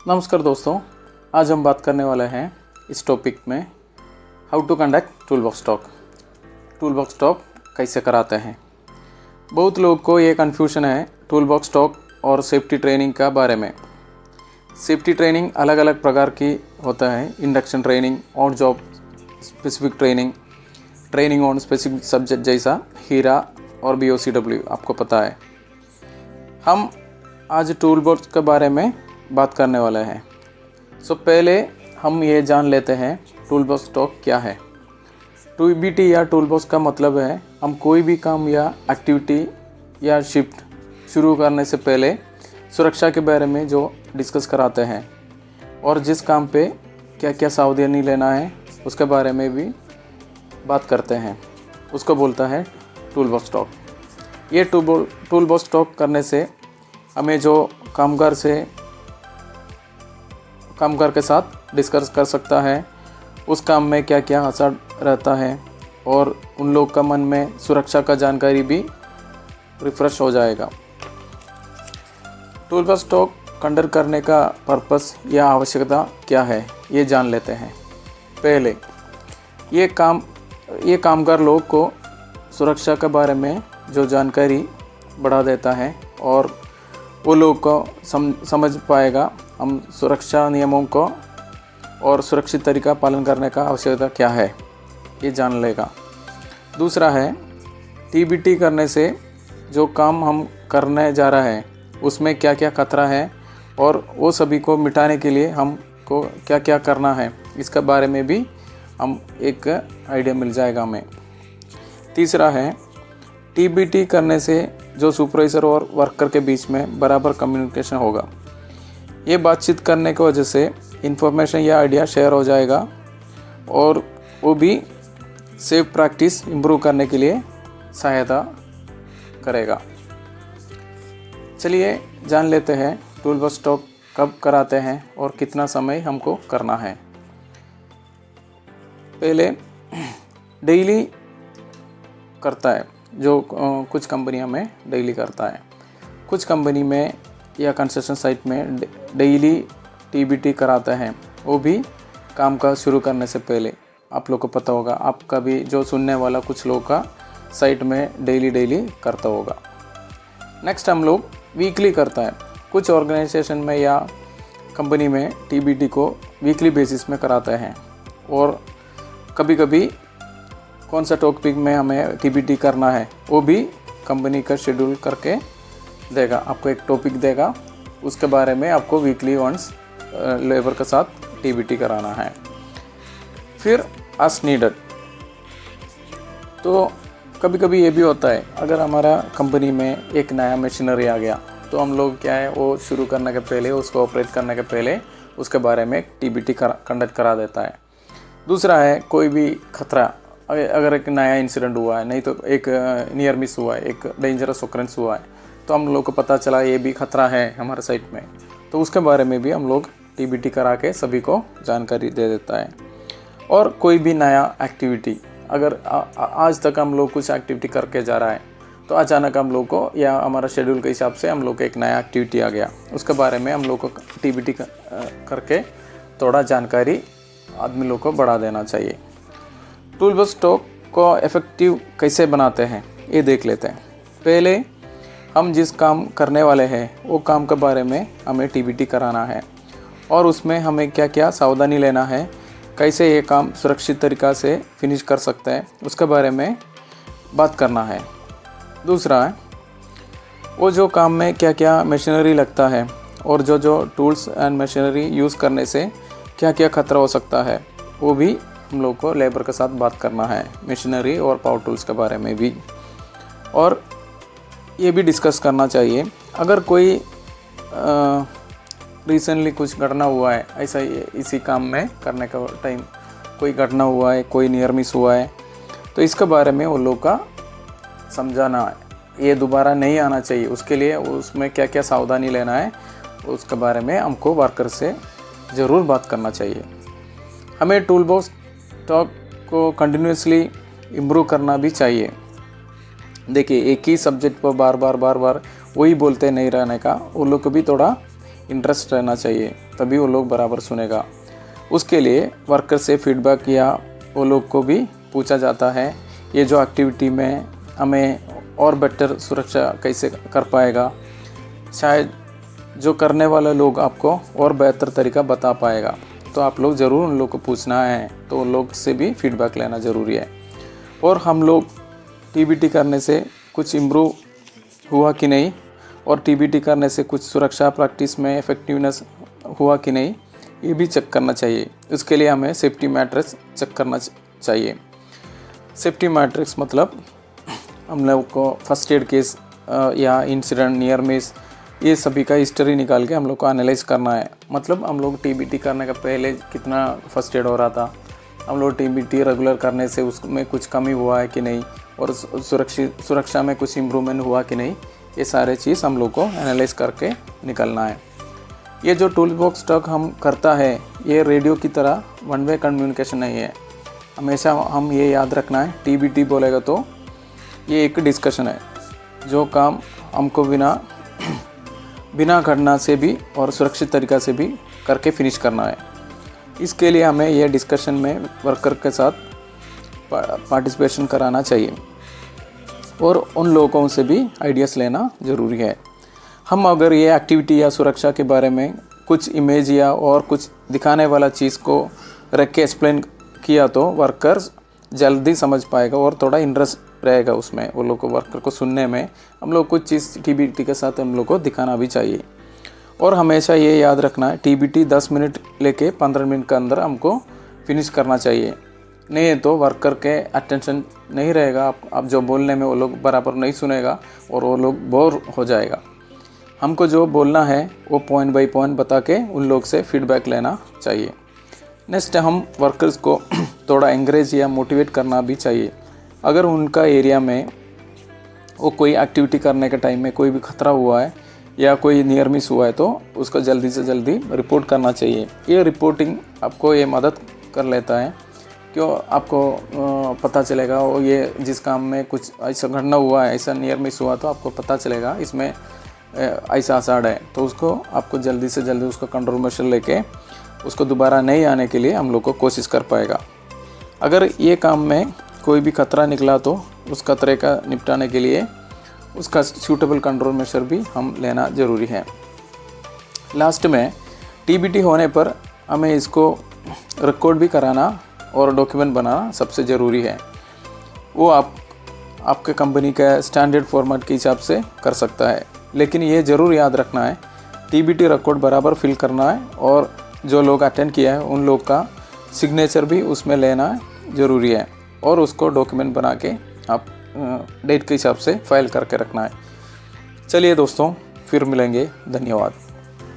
नमस्कार दोस्तों, आज हम बात करने वाले हैं इस टॉपिक में how to conduct toolbox talk. Toolbox talk कैसे कराते हैं। बहुत लोग को ये कन्फ्यूजन है टूलबॉक्स टॉक और सेफ्टी ट्रेनिंग का बारे में। सेफ्टी ट्रेनिंग अलग अलग प्रकार की होता है। Induction training, on job specific training, training on specific subject जैसा हीरा और BOCW आपको पता है। हम आज टूलबॉक्स के बारे में बात करने वाले हैं। पहले हम ये जान लेते हैं टूलबॉक्स टॉक क्या है। TBT या टूलबॉक्स का मतलब है हम कोई भी काम या एक्टिविटी या शिफ्ट शुरू करने से पहले सुरक्षा के बारे में जो डिस्कस कराते हैं और जिस काम पे क्या क्या सावधानी लेना है उसके बारे में भी बात करते हैं, उसको बोलता है टूलबॉक्स टॉक। ये टूलबॉक्स टॉक करने से हमें जो कामगार के साथ डिस्कस कर सकता है उस काम में क्या क्या असर रहता है और उन लोग का मन में सुरक्षा का जानकारी भी रिफ्रेश हो जाएगा। टूलबॉक्स टॉक कंडक्ट करने का पर्पस या आवश्यकता क्या है ये जान लेते हैं। पहले ये कामगार लोग को सुरक्षा के बारे में जो जानकारी बढ़ा देता है और वो लोग को समझ पाएगा हम सुरक्षा नियमों को और सुरक्षित तरीका पालन करने का आवश्यकता क्या है ये जान लेगा। दूसरा है TBT करने से जो काम हम करने जा रहा है उसमें क्या क्या खतरा है और वो सभी को मिटाने के लिए हमको क्या क्या करना है इसके बारे में भी हम एक आइडिया मिल जाएगा हमें। तीसरा है TBT करने से जो सुपरवाइज़र और वर्कर के बीच में बराबर कम्युनिकेशन होगा। ये बातचीत करने की वजह से इंफॉर्मेशन या आइडिया शेयर हो जाएगा और वो भी सेफ प्रैक्टिस इम्प्रूव करने के लिए सहायता करेगा। चलिए जान लेते हैं टूलबॉक्स टॉक कब कराते हैं और कितना समय हमको करना है। पहले डेली करता है जो कुछ कंपनियों में डेली करता है, कुछ कंपनी में या कंस्ट्रक्शन साइट में डेली TBT कराता है। वो भी काम का शुरू करने से पहले। आप लोग को पता होगा, आपका भी जो सुनने वाला कुछ लोग का साइट में डेली करता होगा। नेक्स्ट हम लोग वीकली करता है। कुछ ऑर्गेनाइजेशन में या कंपनी में TBT को वीकली बेसिस में कराते हैं और कभी कभी कौन सा टॉपिक में हमें TBT करना है वो भी कंपनी का शेड्यूल करके देगा। आपको एक टॉपिक देगा, उसके बारे में आपको वीकली वंस लेबर के साथ TBT कराना है। फिर एज नीडेड। तो कभी कभी ये भी होता है अगर हमारा कंपनी में एक नया मशीनरी आ गया तो हम लोग क्या है वो शुरू करने के पहले, उसको ऑपरेट करने के पहले उसके बारे में TBT कंडक्ट करा देता है। दूसरा है कोई भी खतरा, अगर एक नया इंसिडेंट हुआ है, नहीं तो एक नियर मिस हुआ है, एक डेंजरस ऑकरेंस हुआ है तो हम लोग को पता चला ये भी खतरा है हमारे साइट में, तो उसके बारे में भी हम लोग TBT करा के सभी को जानकारी दे देता है। और कोई भी नया एक्टिविटी, अगर आज तक हम लोग कुछ एक्टिविटी करके जा रहा है तो अचानक हम लोग को या हमारा शेड्यूल के हिसाब से हम लोग को एक नया एक्टिविटी आ गया, उसके बारे में हम लोग को TBT करके थोड़ा जानकारी आदमी लोग को बढ़ा देना चाहिए। टूलबॉक्स टॉक को इफ़ेक्टिव कैसे बनाते हैं ये देख लेते हैं। पहले हम जिस काम करने वाले हैं वो काम के बारे में हमें TBT कराना है और उसमें हमें क्या क्या सावधानी लेना है, कैसे ये काम सुरक्षित तरीक़ा से फिनिश कर सकते हैं उसके बारे में बात करना है। दूसरा है वो जो काम में क्या क्या मशीनरी लगता है और जो टूल्स एंड मशीनरी यूज़ करने से क्या क्या खतरा हो सकता है वो भी हम लोग को लेबर के साथ बात करना है, मशीनरी और पावर टूल्स के बारे में भी। और ये भी डिस्कस करना चाहिए अगर कोई रिसेंटली कुछ घटना हुआ है, ऐसा इसी काम में करने का टाइम कोई घटना हुआ है, कोई नियर मिस हुआ है तो इसके बारे में वो लोग का समझाना है, ये दोबारा नहीं आना चाहिए, उसके लिए उसमें क्या क्या सावधानी लेना है उसके बारे में हमको वर्कर से ज़रूर बात करना चाहिए। हमें टूलबॉक्स टॉक को कंटिन्यूसली इम्प्रूव करना भी चाहिए। देखिए एक ही सब्जेक्ट पर बार बार वही बोलते नहीं रहने का, वो लोग को भी थोड़ा इंटरेस्ट रहना चाहिए, तभी वो लोग बराबर सुनेगा। उसके लिए वर्कर से फीडबैक या वो लोग को भी पूछा जाता है, ये जो एक्टिविटी में हमें और बेटर सुरक्षा कैसे कर पाएगा, शायद जो करने वाले लोग आपको और बेहतर तरीका बता पाएगा। तो आप लोग ज़रूर उन लोग को पूछना है, तो उन लोग से भी फीडबैक लेना ज़रूरी है। और हम लोग टीबीटी करने से कुछ इम्प्रूव हुआ कि नहीं, और टीबीटी करने से कुछ सुरक्षा प्रैक्टिस में इफ़ेक्टिवनेस हुआ कि नहीं, ये भी चेक करना चाहिए। उसके लिए हमें सेफ्टी मैट्रिक्स चेक करना चाहिए। सेफ्टी मैट्रिक्स मतलब हम लोग को फर्स्ट एड केस या इंसिडेंट, नियर मिस, ये सभी का हिस्ट्री निकाल के हम लोग को एनालाइज करना है। मतलब हम लोग टीबीटी करने का पहले कितना फर्स्ट एड हो रहा था, हम लोग टीबीटी रेगुलर करने से उसमें कुछ कमी हुआ है कि नहीं, और सुरक्षा में कुछ इम्प्रूवमेंट हुआ कि नहीं, ये सारे चीज़ हम लोग को एनालाइज करके निकलना है। ये जो टूल बॉक्स टॉक हम करता है, ये रेडियो की तरह वन वे कम्युनिकेशन नहीं है। हमेशा हम ये याद रखना है, टीबीटी बोलेगा तो ये एक डिस्कशन है, जो काम हमको बिना घटना से भी और सुरक्षित तरीक़ा से भी करके फिनिश करना है। इसके लिए हमें यह डिस्कशन में वर्कर के साथ पार्टिसिपेशन कराना चाहिए और उन लोगों से भी आइडियाज़ लेना ज़रूरी है। हम अगर ये एक्टिविटी या सुरक्षा के बारे में कुछ इमेज या और कुछ दिखाने वाला चीज़ को रख के एक्सप्लेन किया तो वर्कर्स जल्दी समझ पाएगा और थोड़ा इंटरेस्ट रहेगा उसमें, वो लोग को वर्कर को सुनने में। हम लोग कुछ चीज़ टीबीटी के साथ हम लोग को दिखाना भी चाहिए। और हमेशा ये याद रखना है, टीबीटी 10 मिनट लेके 15 मिनट के अंदर हमको फिनिश करना चाहिए, नहीं तो वर्कर के अटेंशन नहीं रहेगा। आप जो बोलने में वो लोग बराबर नहीं सुनेगा और वो लोग बोर हो जाएगा। हमको जो बोलना है वो पॉइंट बाय पॉइंट बता के उन लोग से फीडबैक लेना चाहिए। नेक्स्ट, हम वर्कर्स को थोड़ा एंकरेज या मोटिवेट करना भी चाहिए। अगर उनका एरिया में वो कोई एक्टिविटी करने के टाइम में कोई भी खतरा हुआ है या कोई नियर मिस हुआ है तो उसको जल्दी से जल्दी रिपोर्ट करना चाहिए। ये रिपोर्टिंग आपको ये मदद कर लेता है, क्यों आपको पता चलेगा वो ये जिस काम में कुछ ऐसा घटना हुआ है, ऐसा नियर मिस हुआ, तो आपको पता चलेगा इसमें ऐसा आसाड़ है, तो उसको आपको जल्दी से जल्दी उसका कंट्रोल मेजर लेके उसको दोबारा नहीं आने के लिए हम लोग को कोशिश कर पाएगा। अगर ये काम में कोई भी खतरा निकला तो उस खतरे का निपटाने के लिए उसका सूटेबल कंट्रोल मेजर भी हम लेना ज़रूरी है। लास्ट में टीबीटी होने पर हमें इसको रिकॉर्ड भी कराना और डॉक्यूमेंट बनाना सबसे ज़रूरी है। वो आपके कंपनी का स्टैंडर्ड फॉर्मेट के हिसाब से कर सकता है, लेकिन ये ज़रूर याद रखना है, टीबीटी रिकॉर्ड बराबर फिल करना है और जो लोग अटेंड किया है उन लोग का सिग्नेचर भी उसमें लेना ज़रूरी है और उसको डॉक्यूमेंट बना के आप डेट के हिसाब से फाइल करके रखना है। चलिए दोस्तों, फिर मिलेंगे। धन्यवाद।